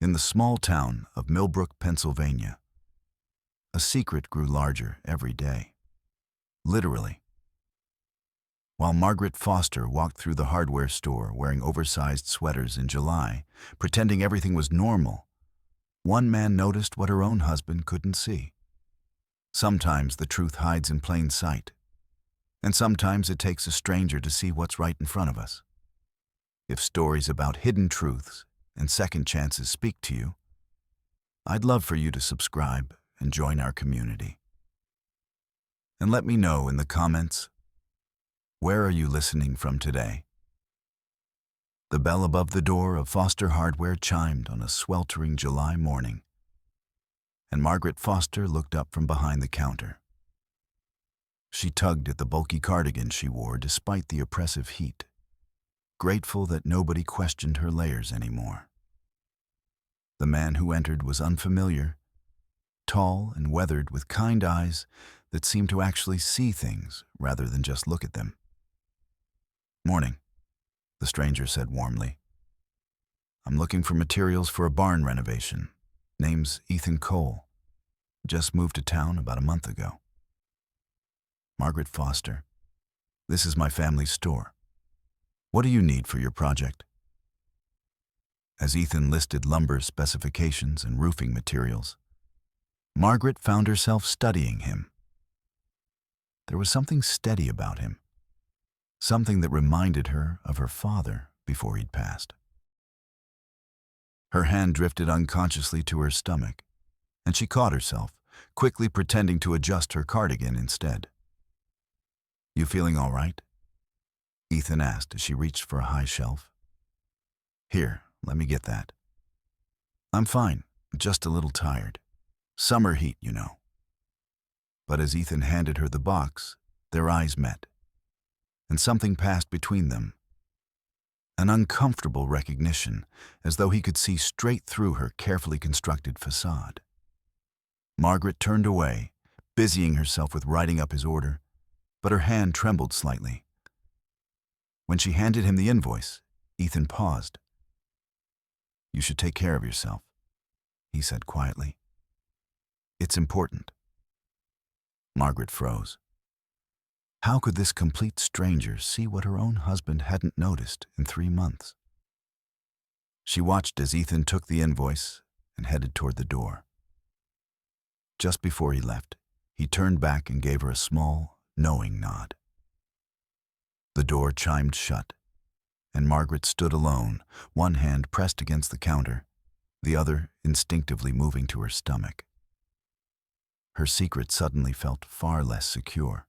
In the small town of Millbrook, Pennsylvania, a secret grew larger every day. Literally. While Margaret Foster walked through the hardware store wearing oversized sweaters in July, pretending everything was normal, one man noticed what her own husband couldn't see. Sometimes the truth hides in plain sight, and sometimes it takes a stranger to see what's right in front of us. If stories about hidden truths and second chances speak to you, I'd love for you to subscribe and join our community. And let me know in the comments, where are you listening from today? The bell above the door of Foster Hardware chimed on a sweltering July morning, and Margaret Foster looked up from behind the counter. She tugged at the bulky cardigan she wore despite the oppressive heat, grateful that nobody questioned her layers anymore. The man who entered was unfamiliar, tall and weathered with kind eyes that seemed to actually see things rather than just look at them. "Morning," the stranger said warmly. "I'm looking for materials for a barn renovation. Name's Ethan Cole. Just moved to town about a month ago." "Margaret Foster. This is my family's store. What do you need for your project?" As Ethan listed lumber specifications and roofing materials, Margaret found herself studying him. There was something steady about him, something that reminded her of her father before he'd passed. Her hand drifted unconsciously to her stomach, and she caught herself, quickly pretending to adjust her cardigan instead. "You feeling all right?" Ethan asked as she reached for a high shelf. "Here, let me get that." "I'm fine, just a little tired. Summer heat, you know." But as Ethan handed her the box, their eyes met, and something passed between them. An uncomfortable recognition, as though he could see straight through her carefully constructed facade. Margaret turned away, busying herself with writing up his order, but her hand trembled slightly. When she handed him the invoice, Ethan paused. "You should take care of yourself," he said quietly. "It's important." Margaret froze. How could this complete stranger see what her own husband hadn't noticed in 3 months? She watched as Ethan took the invoice and headed toward the door. Just before he left, he turned back and gave her a small, knowing nod. The door chimed shut, and Margaret stood alone, one hand pressed against the counter, the other instinctively moving to her stomach. Her secret suddenly felt far less secure.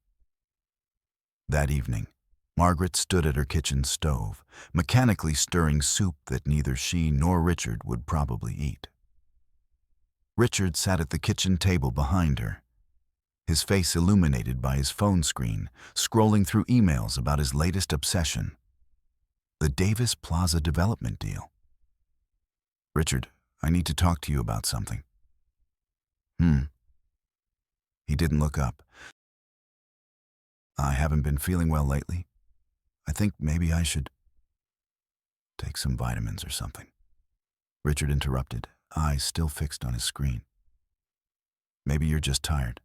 That evening, Margaret stood at her kitchen stove, mechanically stirring soup that neither she nor Richard would probably eat. Richard sat at the kitchen table behind her, his face illuminated by his phone screen, scrolling through emails about his latest obsession, the Davis Plaza development deal. "Richard, I need to talk to you about something." He didn't look up. "I haven't been feeling well lately. I think maybe I should take some vitamins or something." Richard interrupted, eyes still fixed on his screen. "Maybe you're just tired.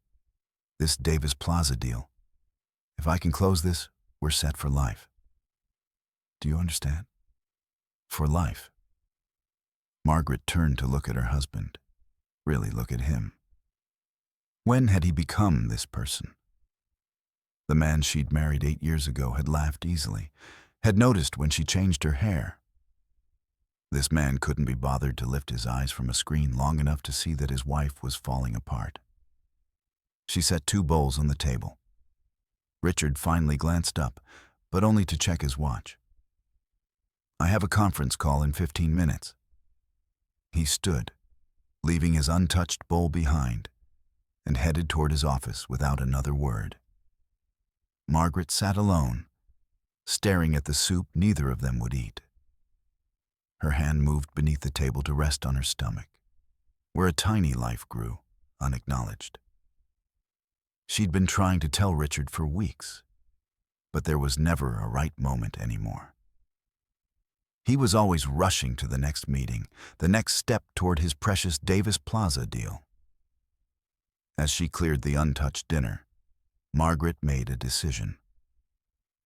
This Davis Plaza deal. If I can close this, we're set for life. Do you understand? For life." Margaret turned to look at her husband, really look at him. When had he become this person? The man she'd married 8 years ago had laughed easily, had noticed when she changed her hair. This man couldn't be bothered to lift his eyes from a screen long enough to see that his wife was falling apart. She set 2 bowls on the table. Richard finally glanced up, but only to check his watch. "I have a conference call in 15 minutes. He stood, leaving his untouched bowl behind, and headed toward his office without another word. Margaret sat alone, staring at the soup neither of them would eat. Her hand moved beneath the table to rest on her stomach, where a tiny life grew, unacknowledged. She'd been trying to tell Richard for weeks, but there was never a right moment anymore. He was always rushing to the next meeting, the next step toward his precious Davis Plaza deal. As she cleared the untouched dinner, Margaret made a decision.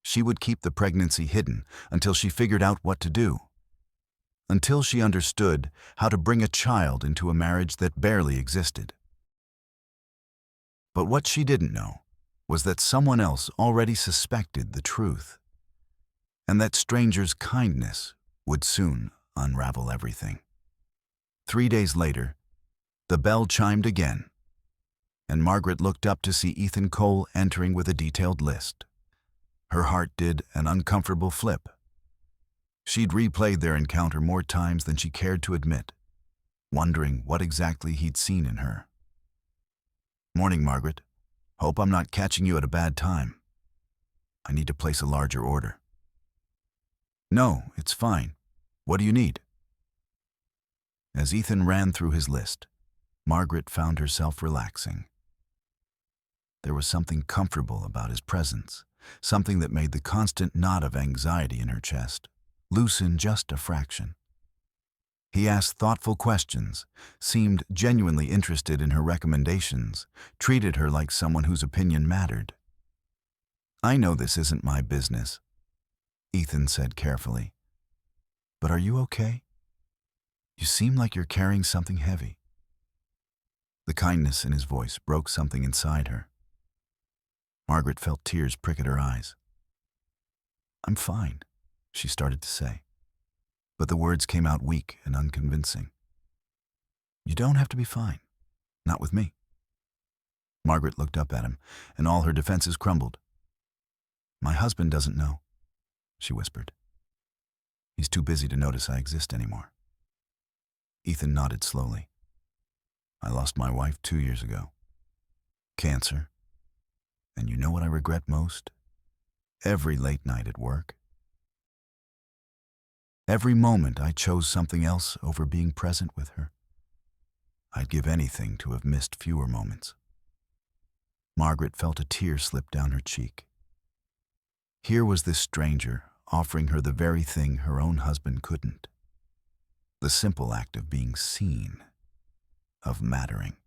She would keep the pregnancy hidden until she figured out what to do, until she understood how to bring a child into a marriage that barely existed. But what she didn't know was that someone else already suspected the truth, and that stranger's kindness would soon unravel everything. 3 days later, the bell chimed again, and Margaret looked up to see Ethan Cole entering with a detailed list. Her heart did an uncomfortable flip. She'd replayed their encounter more times than she cared to admit, wondering what exactly he'd seen in her. "Morning, Margaret. Hope I'm not catching you at a bad time. I need to place a larger order." "No, it's fine. What do you need?" As Ethan ran through his list, Margaret found herself relaxing. There was something comfortable about his presence, something that made the constant knot of anxiety in her chest loosen just a fraction. He asked thoughtful questions, seemed genuinely interested in her recommendations, treated her like someone whose opinion mattered. "I know this isn't my business," Ethan said carefully. "But are you okay? You seem like you're carrying something heavy." The kindness in his voice broke something inside her. Margaret felt tears prick at her eyes. "I'm fine," she started to say, but the words came out weak and unconvincing. "You don't have to be fine. Not with me." Margaret looked up at him, and all her defenses crumbled. "My husband doesn't know," she whispered. "He's too busy to notice I exist anymore." Ethan nodded slowly. "I lost my wife 2 years ago. Cancer. And you know what I regret most? Every late night at work. Every moment I chose something else over being present with her. I'd give anything to have missed fewer moments." Margaret felt a tear slip down her cheek. Here was this stranger offering her the very thing her own husband couldn't. The simple act of being seen, of mattering.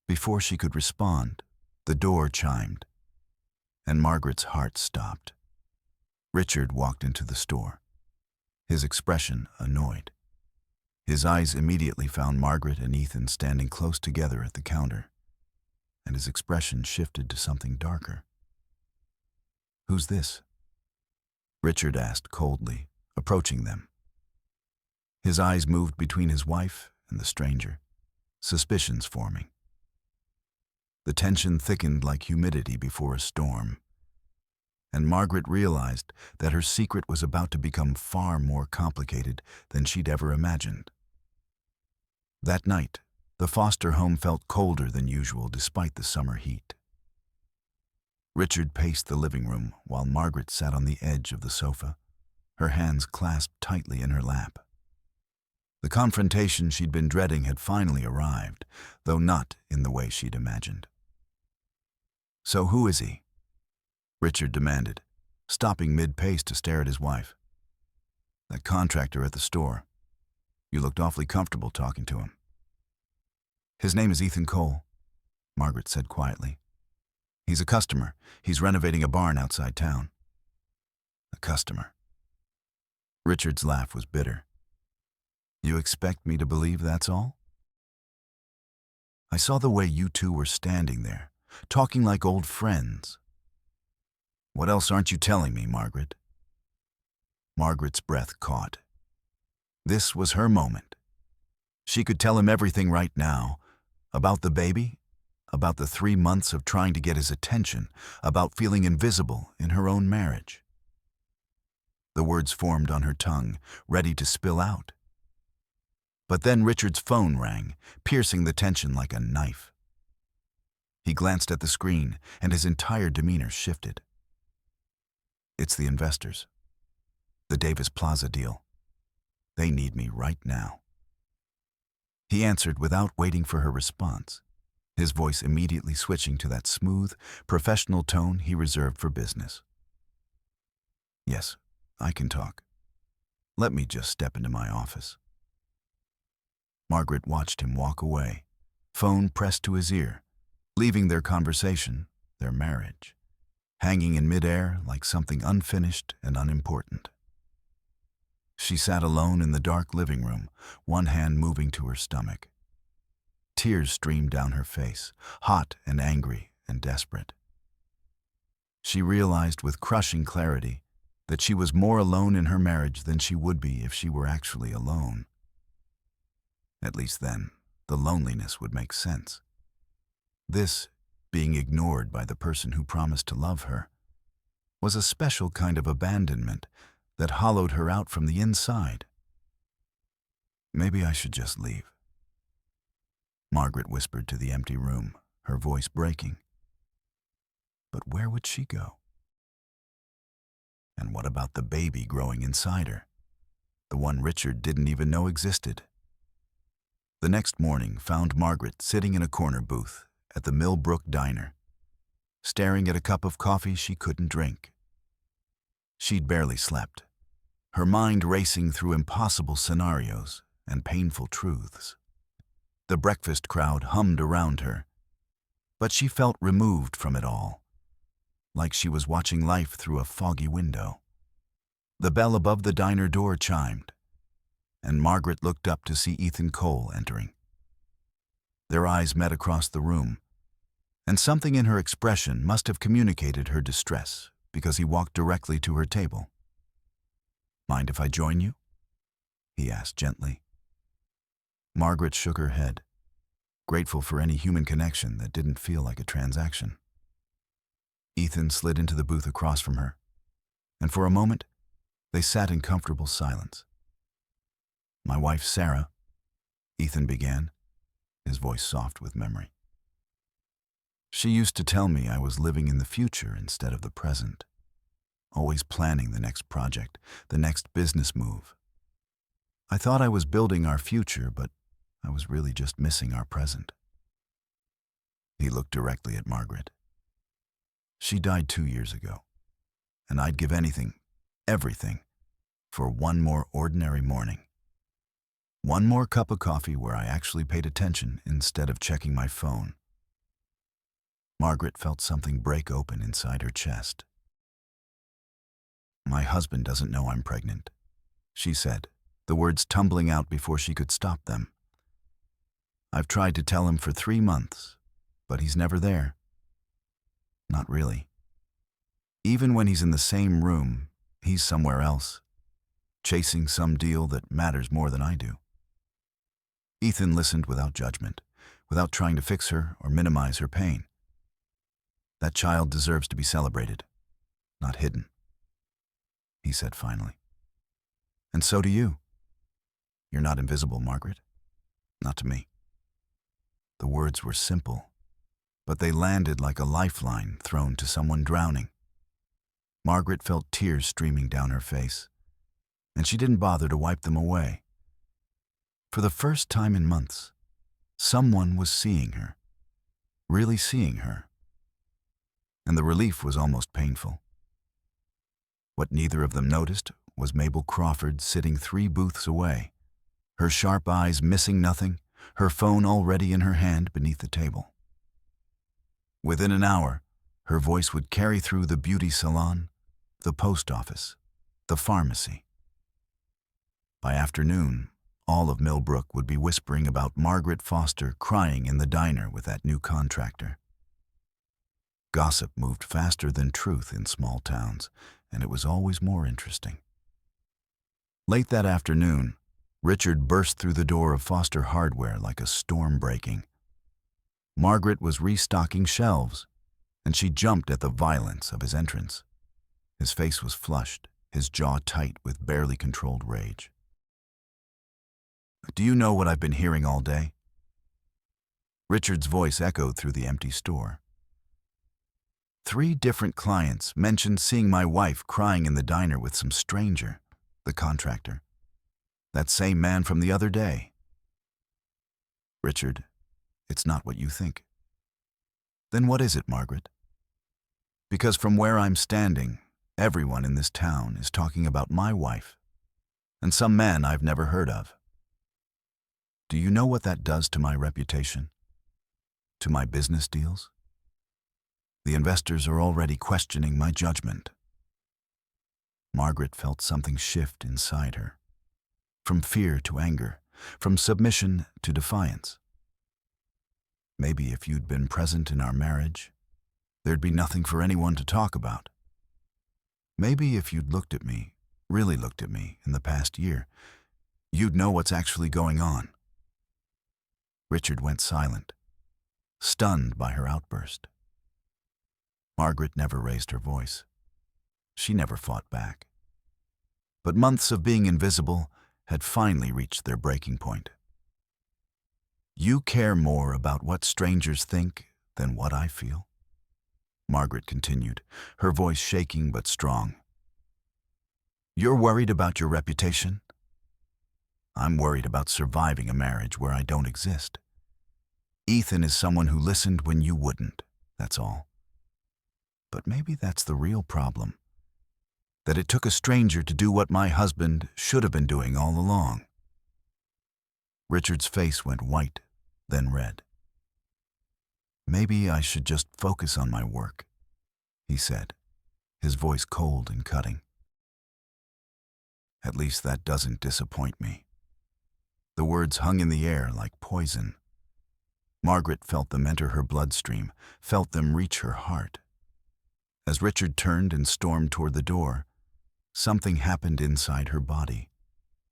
Before she could respond, the door chimed, and Margaret's heart stopped. Richard walked into the store, his expression annoyed. His eyes immediately found Margaret and Ethan standing close together at the counter, and his expression shifted to something darker. "Who's this?" Richard asked coldly, approaching them. His eyes moved between his wife and the stranger, suspicions forming. The tension thickened like humidity before a storm, and Margaret realized that her secret was about to become far more complicated than she'd ever imagined. That night, the Foster home felt colder than usual despite the summer heat. Richard paced the living room while Margaret sat on the edge of the sofa, her hands clasped tightly in her lap. The confrontation she'd been dreading had finally arrived, though not in the way she'd imagined. "So who is he?" Richard demanded, stopping mid-pace to stare at his wife. "That contractor at the store. You looked awfully comfortable talking to him." "His name is Ethan Cole," Margaret said quietly. "He's a customer. He's renovating a barn outside town." "A customer." Richard's laugh was bitter. "You expect me to believe that's all?" "I saw the way you two were standing there, talking like old friends." "What else aren't you telling me, Margaret?" Margaret's breath caught. This was her moment. She could tell him everything right now, about the baby, about the 3 months of trying to get his attention, about feeling invisible in her own marriage. The words formed on her tongue, ready to spill out. But then Richard's phone rang, piercing the tension like a knife. He glanced at the screen, and his entire demeanor shifted. "It's the investors. The Davis Plaza deal. They need me right now." He answered without waiting for her response, his voice immediately switching to that smooth, professional tone he reserved for business. "Yes, I can talk." Let me just step into my office." Margaret watched him walk away, phone pressed to his ear, leaving their conversation, their marriage, hanging in midair like something unfinished and unimportant. She sat alone in the dark living room, one hand moving to her stomach. Tears streamed down her face, hot and angry and desperate. She realized with crushing clarity that she was more alone in her marriage than she would be if she were actually alone. At least then, the loneliness would make sense. This, being ignored by the person who promised to love her, was a special kind of abandonment that hollowed her out from the inside. "Maybe I should just leave," Margaret whispered to the empty room, her voice breaking. But where would she go? And what about the baby growing inside her, the one Richard didn't even know existed? The next morning found Margaret sitting in a corner booth at the Millbrook diner, staring at a cup of coffee she couldn't drink. She'd barely slept, her mind racing through impossible scenarios and painful truths. The breakfast crowd hummed around her, but she felt removed from it all, like she was watching life through a foggy window. The bell above the diner door chimed, and Margaret looked up to see Ethan Cole entering. Their eyes met across the room, and something in her expression must have communicated her distress because he walked directly to her table. "Mind if I join you?" he asked gently. Margaret shook her head, grateful for any human connection that didn't feel like a transaction. Ethan slid into the booth across from her, and for a moment, they sat in comfortable silence. "My wife, Sarah," Ethan began, his voice soft with memory. "She used to tell me I was living in the future instead of the present, always planning the next project, the next business move. I thought I was building our future, but I was really just missing our present." He looked directly at Margaret. "She died 2 years ago, and I'd give anything, everything, for one more ordinary morning. One more cup of coffee where I actually paid attention instead of checking my phone." Margaret felt something break open inside her chest. "My husband doesn't know I'm pregnant," she said, the words tumbling out before she could stop them. "I've tried to tell him for 3 months, but he's never there. Not really. Even when he's in the same room, he's somewhere else, chasing some deal that matters more than I do." Ethan listened without judgment, without trying to fix her or minimize her pain. "That child deserves to be celebrated, not hidden," he said finally. "And so do you. You're not invisible, Margaret. Not to me." The words were simple, but they landed like a lifeline thrown to someone drowning. Margaret felt tears streaming down her face, and she didn't bother to wipe them away. For the first time in months, someone was seeing her, really seeing her, and the relief was almost painful. What neither of them noticed was Mabel Crawford sitting 3 booths away, her sharp eyes missing nothing, her phone already in her hand beneath the table. Within an hour, her voice would carry through the beauty salon, the post office, the pharmacy. By afternoon, all of Millbrook would be whispering about Margaret Foster crying in the diner with that new contractor. Gossip moved faster than truth in small towns, and it was always more interesting. Late that afternoon, Richard burst through the door of Foster Hardware like a storm breaking. Margaret was restocking shelves, and she jumped at the violence of his entrance. His face was flushed, his jaw tight with barely controlled rage. "Do you know what I've been hearing all day?" Richard's voice echoed through the empty store. 3 different clients mentioned seeing my wife crying in the diner with some stranger, the contractor. That same man from the other day. "Richard, it's not what you think." "Then what is it, Margaret?" "Because from where I'm standing, everyone in this town is talking about my wife. and some man I've never heard of. Do you know what that does to my reputation? To my business deals? The investors are already questioning my judgment. Margaret felt something shift inside her, from fear to anger, from submission to defiance. Maybe if you'd been present in our marriage, there'd be nothing for anyone to talk about. Maybe if you'd looked at me, really looked at me, in the past year, you'd know what's actually going on. Richard went silent, stunned by her outburst. Margaret never raised her voice. She never fought back. But months of being invisible had finally reached their breaking point. You care more about what strangers think than what I feel? Margaret continued, her voice shaking but strong. You're worried about your reputation? I'm worried about surviving a marriage where I don't exist. Ethan is someone who listened when you wouldn't, that's all. But maybe that's the real problem. That it took a stranger to do what my husband should have been doing all along. Richard's face went white, then red. Maybe I should just focus on my work, he said, his voice cold and cutting. At least that doesn't disappoint me. The words hung in the air like poison. Margaret felt them enter her bloodstream, felt them reach her heart. As Richard turned and stormed toward the door, something happened inside her body.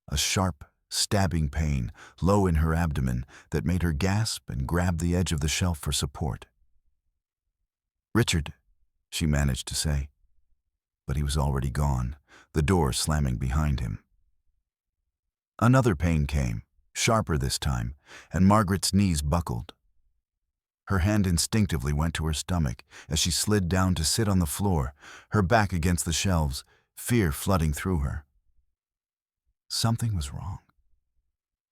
A sharp, stabbing pain low in her abdomen that made her gasp and grab the edge of the shelf for support. "Richard," she managed to say. But he was already gone, the door slamming behind him. Another pain came, sharper this time, and Margaret's knees buckled. Her hand instinctively went to her stomach as she slid down to sit on the floor, her back against the shelves, fear flooding through her. Something was wrong.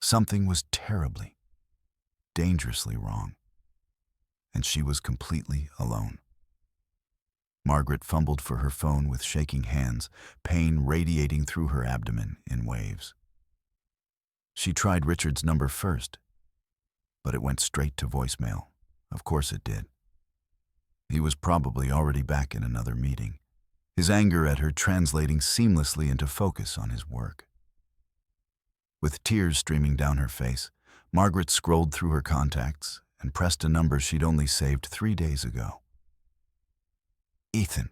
Something was terribly, dangerously wrong. And she was completely alone. Margaret fumbled for her phone with shaking hands, pain radiating through her abdomen in waves. She tried Richard's number first, but it went straight to voicemail. Of course it did. He was probably already back in another meeting, his anger at her translating seamlessly into focus on his work. With tears streaming down her face, Margaret scrolled through her contacts and pressed a number she'd only saved 3 days ago. "Ethan,"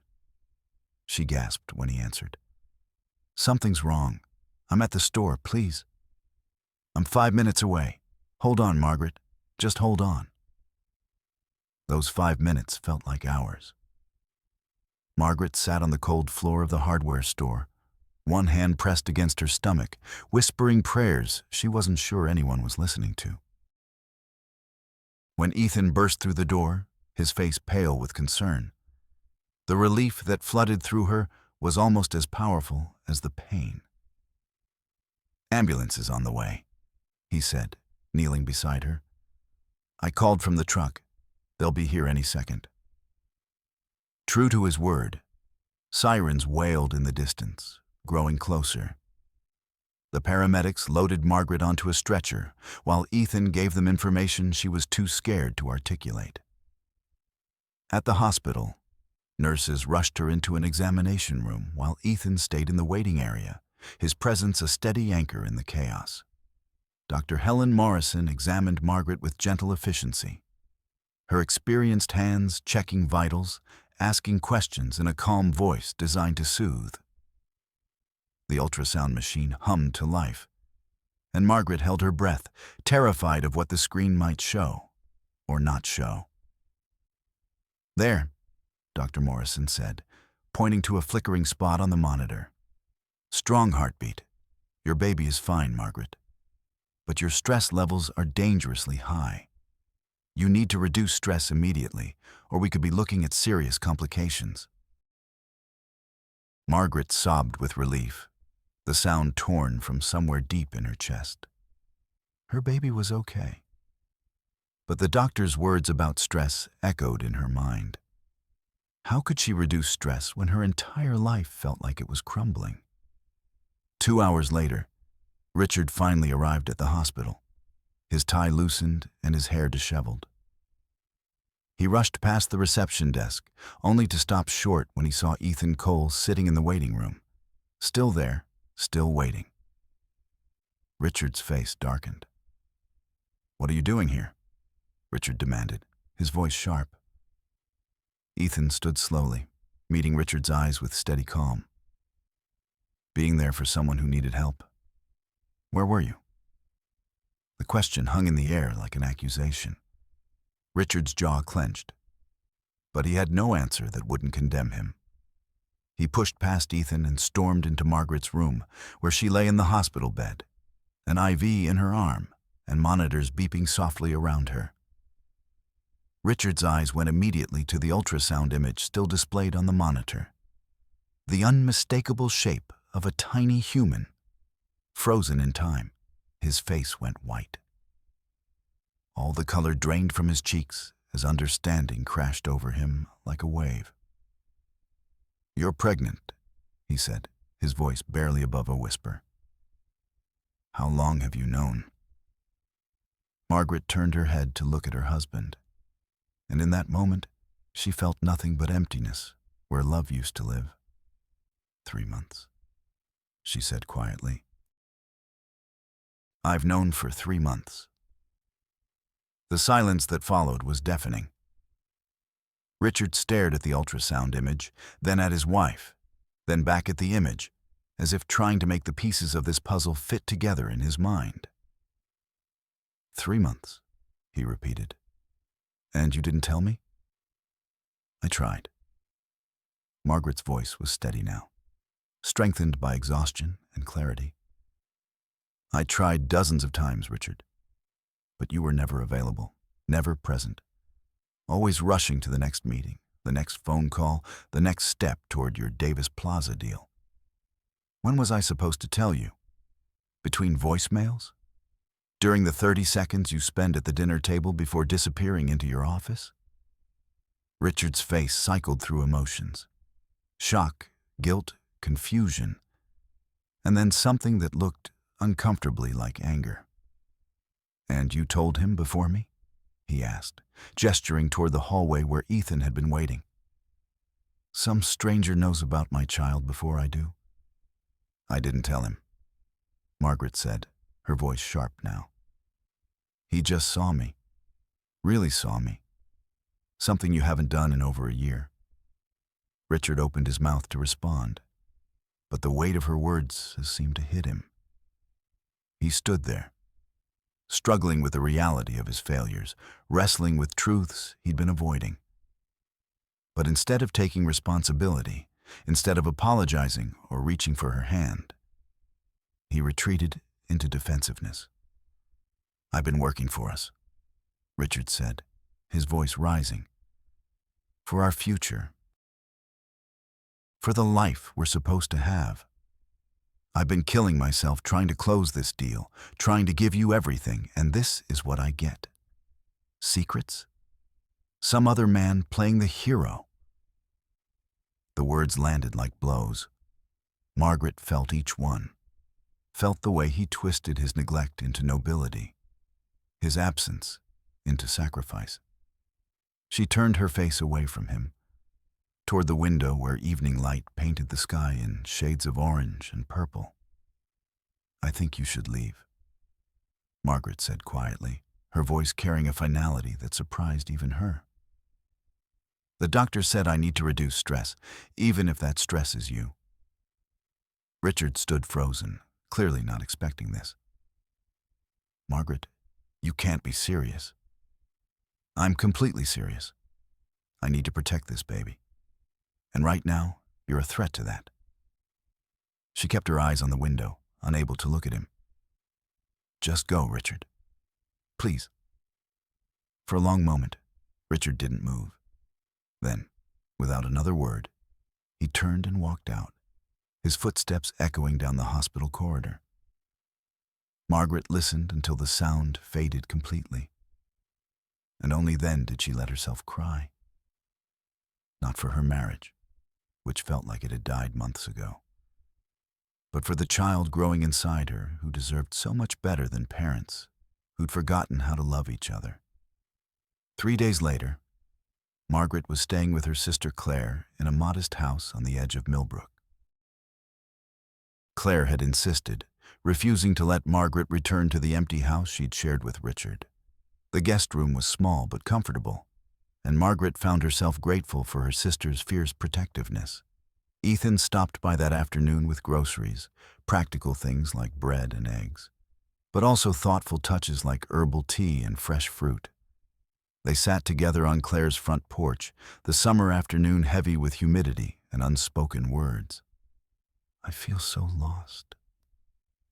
she gasped when he answered. "Something's wrong. I'm at the store, please. I'm 5 minutes away. Hold on, Margaret. Just hold on." Those 5 minutes felt like hours. Margaret sat on the cold floor of the hardware store, one hand pressed against her stomach, whispering prayers she wasn't sure anyone was listening to. When Ethan burst through the door, his face pale with concern, the relief that flooded through her was almost as powerful as the pain. "Ambulance is on the way," he said, kneeling beside her. "I called from the truck. They'll be here any second." True to his word, sirens wailed in the distance, growing closer. The paramedics loaded Margaret onto a stretcher, while Ethan gave them information she was too scared to articulate. At the hospital, nurses rushed her into an examination room while Ethan stayed in the waiting area, his presence a steady anchor in the chaos. Dr. Helen Morrison examined Margaret with gentle efficiency, her experienced hands checking vitals, asking questions in a calm voice designed to soothe. The ultrasound machine hummed to life, and Margaret held her breath, terrified of what the screen might show or not show. "There," Dr. Morrison said, pointing to a flickering spot on the monitor. "Strong heartbeat. Your baby is fine, Margaret. But your stress levels are dangerously high. You need to reduce stress immediately, or we could be looking at serious complications." Margaret sobbed with relief, the sound torn from somewhere deep in her chest. Her baby was okay. But the doctor's words about stress echoed in her mind. How could she reduce stress when her entire life felt like it was crumbling? 2 hours later, Richard finally arrived at the hospital, his tie loosened and his hair disheveled. He rushed past the reception desk, only to stop short when he saw Ethan Cole sitting in the waiting room, still there, still waiting. Richard's face darkened. "What are you doing here?" Richard demanded, his voice sharp. Ethan stood slowly, meeting Richard's eyes with steady calm. "Being there for someone who needed help. Where were you?" The question hung in the air like an accusation. Richard's jaw clenched, but he had no answer that wouldn't condemn him. He pushed past Ethan and stormed into Margaret's room, where she lay in the hospital bed, an IV in her arm and monitors beeping softly around her. Richard's eyes went immediately to the ultrasound image still displayed on the monitor. The unmistakable shape of a tiny human, frozen in time. His face went white. All the color drained from his cheeks as understanding crashed over him like a wave. "You're pregnant," he said, his voice barely above a whisper. "How long have you known?" Margaret turned her head to look at her husband, and in that moment she felt nothing but emptiness where love used to live. 3 months, she said quietly. "I've known for 3 months." The silence that followed was deafening. Richard stared at the ultrasound image, then at his wife, then back at the image, as if trying to make the pieces of this puzzle fit together in his mind. 3 months, he repeated. "And you didn't tell me?" "I tried." Margaret's voice was steady now, strengthened by exhaustion and clarity. "I tried dozens of times, Richard. But you were never available, never present, always rushing to the next meeting, the next phone call, the next step toward your Davis Plaza deal. When was I supposed to tell you? Between voicemails? During the 30 seconds you spend at the dinner table before disappearing into your office?" Richard's face cycled through emotions. Shock, guilt, confusion, and then something that looked uncomfortably like anger. "And you told him before me?" he asked, gesturing toward the hallway where Ethan had been waiting. "Some stranger knows about my child before I do." "I didn't tell him," Margaret said, her voice sharp now. "He just saw me. Really saw me. Something you haven't done in over a year." Richard opened his mouth to respond, but the weight of her words seemed to hit him. He stood there, struggling with the reality of his failures, wrestling with truths he'd been avoiding. But instead of taking responsibility, instead of apologizing or reaching for her hand, he retreated into defensiveness. "I've been working for us," Richard said, his voice rising. "For our future. For the life we're supposed to have. I've been killing myself trying to close this deal, trying to give you everything, and this is what I get. Secrets? Some other man playing the hero." The words landed like blows. Margaret felt each one, felt the way he twisted his neglect into nobility, his absence into sacrifice. She turned her face away from him, toward the window where evening light painted the sky in shades of orange and purple. "I think you should leave," Margaret said quietly, her voice carrying a finality that surprised even her. "The doctor said I need to reduce stress, even if that stress is you." Richard stood frozen, clearly not expecting this. "Margaret, you can't be serious." "I'm completely serious. I need to protect this baby. And right now, you're a threat to that." She kept her eyes on the window, unable to look at him. "Just go, Richard. Please." For a long moment, Richard didn't move. Then, without another word, he turned and walked out, his footsteps echoing down the hospital corridor. Margaret listened until the sound faded completely, and only then did she let herself cry. Not for her marriage, which felt like it had died months ago, but for the child growing inside her who deserved so much better than parents who'd forgotten how to love each other. 3 days later, Margaret was staying with her sister Claire in a modest house on the edge of Millbrook. Claire had insisted, refusing to let Margaret return to the empty house she'd shared with Richard. The guest room was small but comfortable, and Margaret found herself grateful for her sister's fierce protectiveness. Ethan stopped by that afternoon with groceries, practical things like bread and eggs, but also thoughtful touches like herbal tea and fresh fruit. They sat together on Claire's front porch, the summer afternoon heavy with humidity and unspoken words. "I feel so lost,"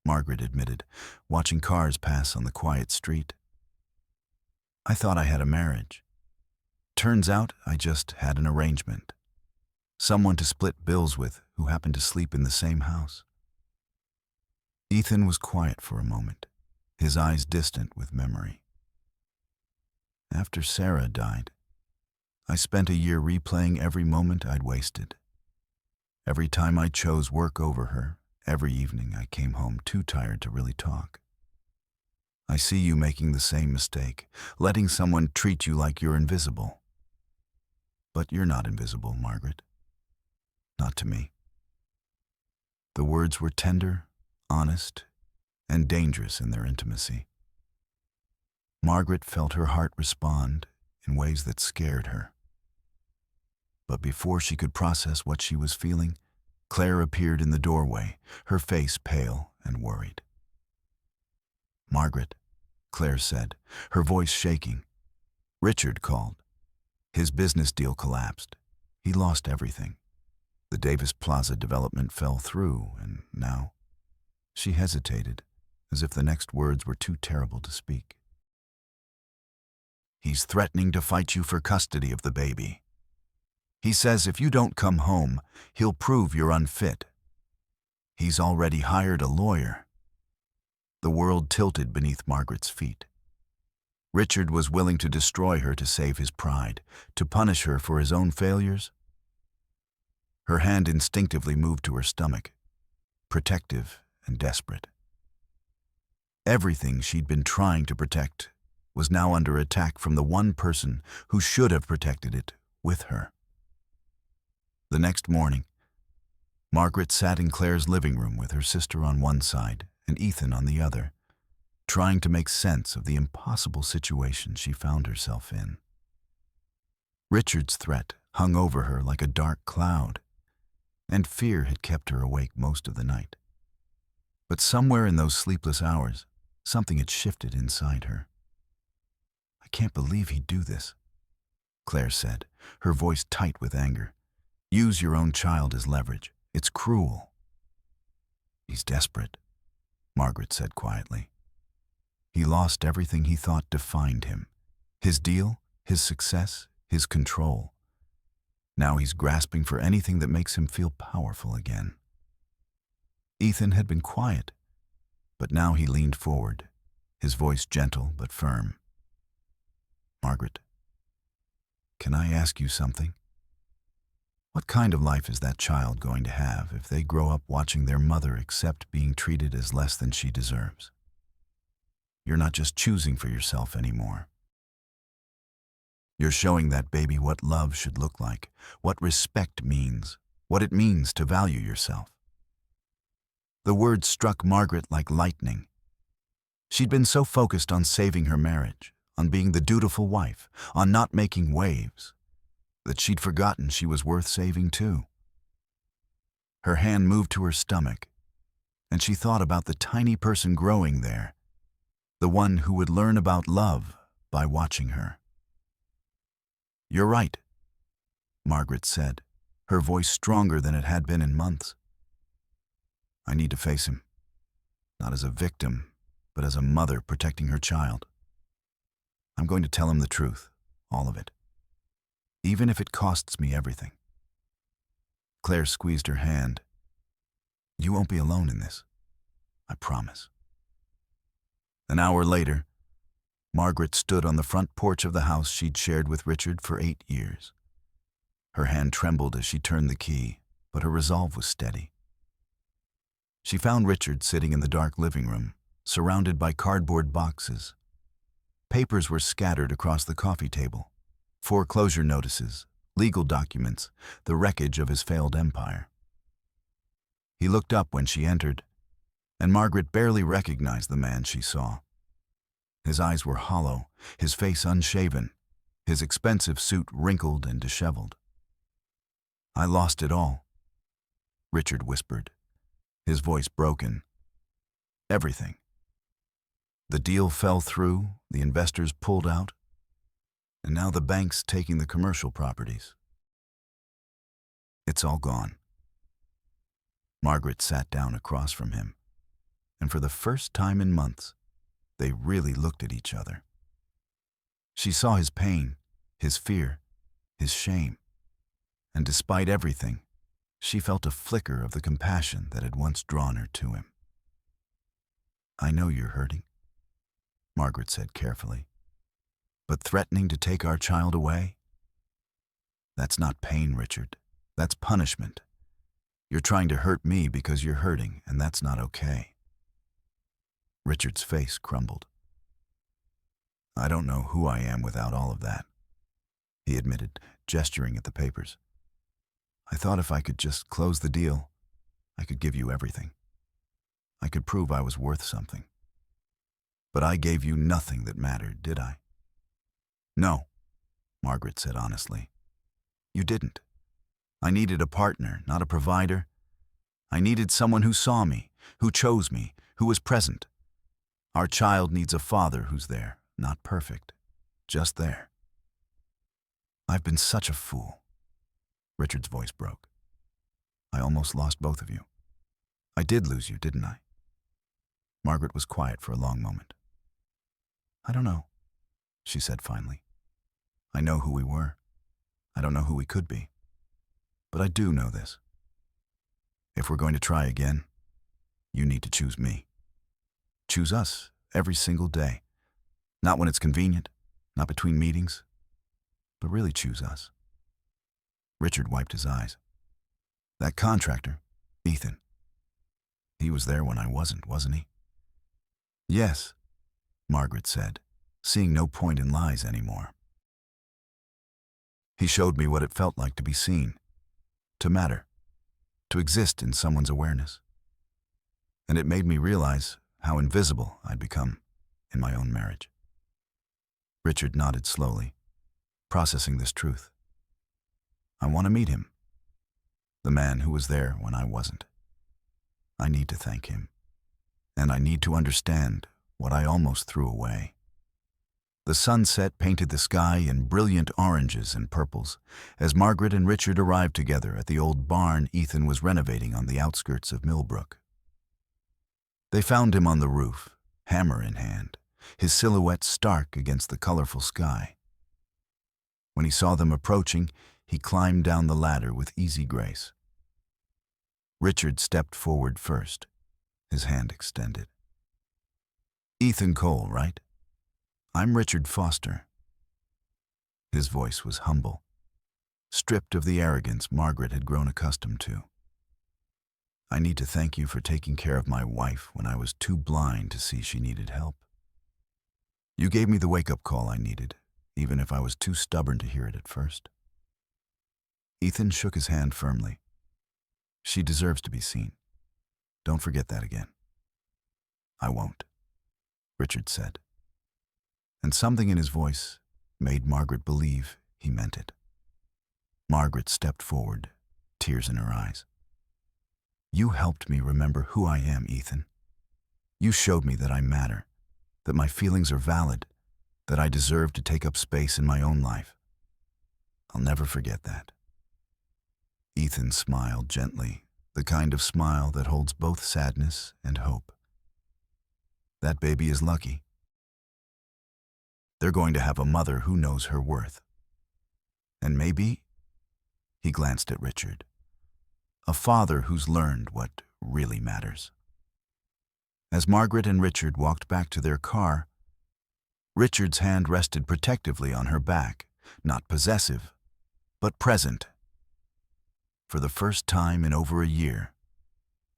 Margaret admitted, watching cars pass on the quiet street. "I thought I had a marriage. Turns out I just had an arrangement. Someone to split bills with who happened to sleep in the same house." Ethan was quiet for a moment, his eyes distant with memory. "After Sarah died, I spent a year replaying every moment I'd wasted. Every time I chose work over her, every evening I came home too tired to really talk. I see you making the same mistake, letting someone treat you like you're invisible. But you're not invisible, Margaret. Not to me." The words were tender, honest, and dangerous in their intimacy. Margaret felt her heart respond in ways that scared her. But before she could process what she was feeling, Claire appeared in the doorway, her face pale and worried. "Margaret," Claire said, her voice shaking. "Richard called. His business deal collapsed. He lost everything. The Davis Plaza development fell through, and now—" She hesitated, as if the next words were too terrible to speak. "He's threatening to fight you for custody of the baby. He says if you don't come home, he'll prove you're unfit. He's already hired a lawyer." The world tilted beneath Margaret's feet. Richard was willing to destroy her to save his pride, to punish her for his own failures. Her hand instinctively moved to her stomach, protective and desperate. Everything she'd been trying to protect was now under attack from the one person who should have protected it with her. The next morning, Margaret sat in Claire's living room with her sister on one side and Ethan on the other, trying to make sense of the impossible situation she found herself in. Richard's threat hung over her like a dark cloud, and fear had kept her awake most of the night. But somewhere in those sleepless hours, something had shifted inside her. "I can't believe he'd do this," Claire said, her voice tight with anger. "Use your own child as leverage. It's cruel." "He's desperate," Margaret said quietly. "He lost everything he thought defined him. His deal, his success, his control. Now he's grasping for anything that makes him feel powerful again." Ethan had been quiet, but now he leaned forward, his voice gentle but firm. "Margaret, can I ask you something? What kind of life is that child going to have if they grow up watching their mother accept being treated as less than she deserves? You're not just choosing for yourself anymore. You're showing that baby what love should look like, what respect means, what it means to value yourself." The words struck Margaret like lightning. She'd been so focused on saving her marriage, on being the dutiful wife, on not making waves, that she'd forgotten she was worth saving too. Her hand moved to her stomach, and she thought about the tiny person growing there, the one who would learn about love by watching her. "You're right," Margaret said, her voice stronger than it had been in months. "I need to face him, not as a victim, but as a mother protecting her child. I'm going to tell him the truth, all of it, even if it costs me everything." Claire squeezed her hand. "You won't be alone in this, I promise." An hour later, Margaret stood on the front porch of the house she'd shared with Richard for 8 years. Her hand trembled as she turned the key, but her resolve was steady. She found Richard sitting in the dark living room, surrounded by cardboard boxes. Papers were scattered across the coffee table. Foreclosure notices, legal documents, the wreckage of his failed empire. He looked up when she entered, and Margaret barely recognized the man she saw. His eyes were hollow, his face unshaven, his expensive suit wrinkled and disheveled. "I lost it all," Richard whispered, his voice broken. "Everything. The deal fell through, the investors pulled out, and now the bank's taking the commercial properties. It's all gone." Margaret sat down across from him, and for the first time in months, they really looked at each other. She saw his pain, his fear, his shame, and despite everything, she felt a flicker of the compassion that had once drawn her to him. "I know you're hurting," Margaret said carefully, "but threatening to take our child away? That's not pain, Richard. That's punishment. You're trying to hurt me because you're hurting, and that's not okay." Richard's face crumbled. "I don't know who I am without all of that," he admitted, gesturing at the papers. "I thought if I could just close the deal, I could give you everything. I could prove I was worth something. But I gave you nothing that mattered, did I?" "No," Margaret said honestly. "You didn't. I needed a partner, not a provider. I needed someone who saw me, who chose me, who was present. Our child needs a father who's there, not perfect, just there." "I've been such a fool." Richard's voice broke. "I almost lost both of you. I did lose you, didn't I?" Margaret was quiet for a long moment. "I don't know," she said finally. "I know who we were. I don't know who we could be. But I do know this. If we're going to try again, you need to choose me. Choose us every single day. Not when it's convenient, not between meetings, but really choose us." Richard wiped his eyes. "That contractor, Ethan, he was there when I wasn't he?" "Yes," Margaret said, seeing no point in lies anymore. "He showed me what it felt like to be seen, to matter, to exist in someone's awareness. And it made me realize how invisible I'd become in my own marriage." Richard nodded slowly, processing this truth. "I want to meet him, the man who was there when I wasn't. I need to thank him, and I need to understand what I almost threw away." The sunset painted the sky in brilliant oranges and purples as Margaret and Richard arrived together at the old barn Ethan was renovating on the outskirts of Millbrook. They found him on the roof, hammer in hand, his silhouette stark against the colorful sky. When he saw them approaching, he climbed down the ladder with easy grace. Richard stepped forward first, his hand extended. "Ethan Cole, right? I'm Richard Foster." His voice was humble, stripped of the arrogance Margaret had grown accustomed to. "I need to thank you for taking care of my wife when I was too blind to see she needed help. You gave me the wake-up call I needed, even if I was too stubborn to hear it at first." Ethan shook his hand firmly. "She deserves to be seen. Don't forget that again." "I won't," Richard said. And something in his voice made Margaret believe he meant it. Margaret stepped forward, tears in her eyes. "You helped me remember who I am, Ethan. You showed me that I matter, that my feelings are valid, that I deserve to take up space in my own life. I'll never forget that." Ethan smiled gently, the kind of smile that holds both sadness and hope. "That baby is lucky. They're going to have a mother who knows her worth. And maybe," he glanced at Richard, "a father who's learned what really matters." As Margaret and Richard walked back to their car, Richard's hand rested protectively on her back, not possessive, but present. For the first time in over a year,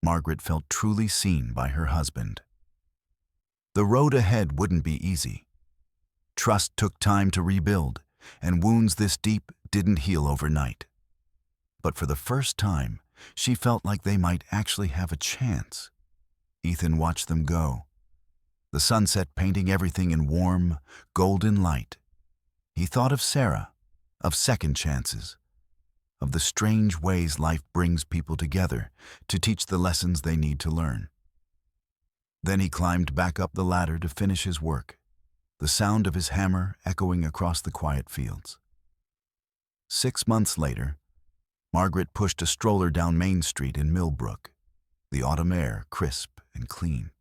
Margaret felt truly seen by her husband. The road ahead wouldn't be easy. Trust took time to rebuild, and wounds this deep didn't heal overnight. But for the first time, she felt like they might actually have a chance. Ethan watched them go, the sunset painting everything in warm, golden light. He thought of Sarah, of second chances, of the strange ways life brings people together to teach the lessons they need to learn. Then he climbed back up the ladder to finish his work, the sound of his hammer echoing across the quiet fields. 6 months later, Margaret pushed a stroller down Main Street in Millbrook, the autumn air crisp and clean.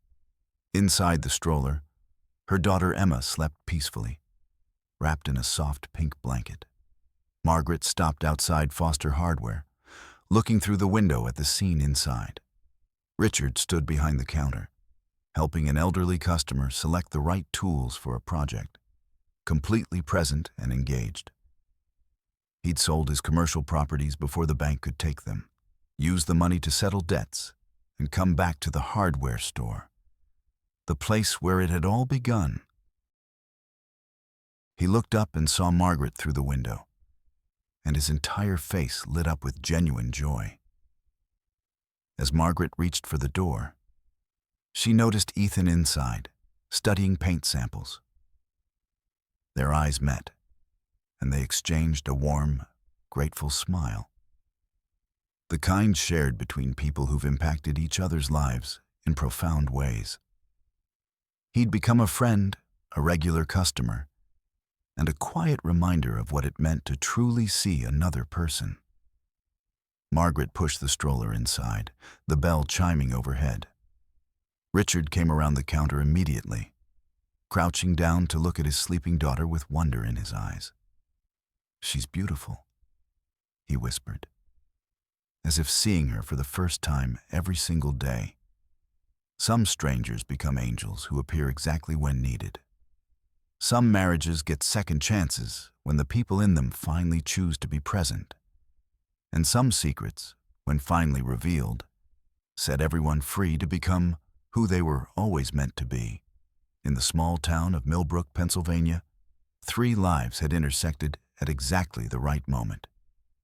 Inside the stroller, her daughter Emma slept peacefully, wrapped in a soft pink blanket. Margaret stopped outside Foster Hardware, looking through the window at the scene inside. Richard stood behind the counter, helping an elderly customer select the right tools for a project, completely present and engaged. He'd sold his commercial properties before the bank could take them, used the money to settle debts, and come back to the hardware store, the place where it had all begun. He looked up and saw Margaret through the window, and his entire face lit up with genuine joy. As Margaret reached for the door, she noticed Ethan inside, studying paint samples. Their eyes met, and they exchanged a warm, grateful smile. The kind shared between people who've impacted each other's lives in profound ways. He'd become a friend, a regular customer, and a quiet reminder of what it meant to truly see another person. Margaret pushed the stroller inside, the bell chiming overhead. Richard came around the counter immediately, crouching down to look at his sleeping daughter with wonder in his eyes. "She's beautiful," he whispered, as if seeing her for the first time every single day. Some strangers become angels who appear exactly when needed. Some marriages get second chances when the people in them finally choose to be present. And some secrets, when finally revealed, set everyone free to become who they were always meant to be. In the small town of Millbrook, Pennsylvania, 3 lives had intersected at exactly the right moment,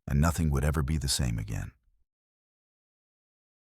and nothing would ever be the same again.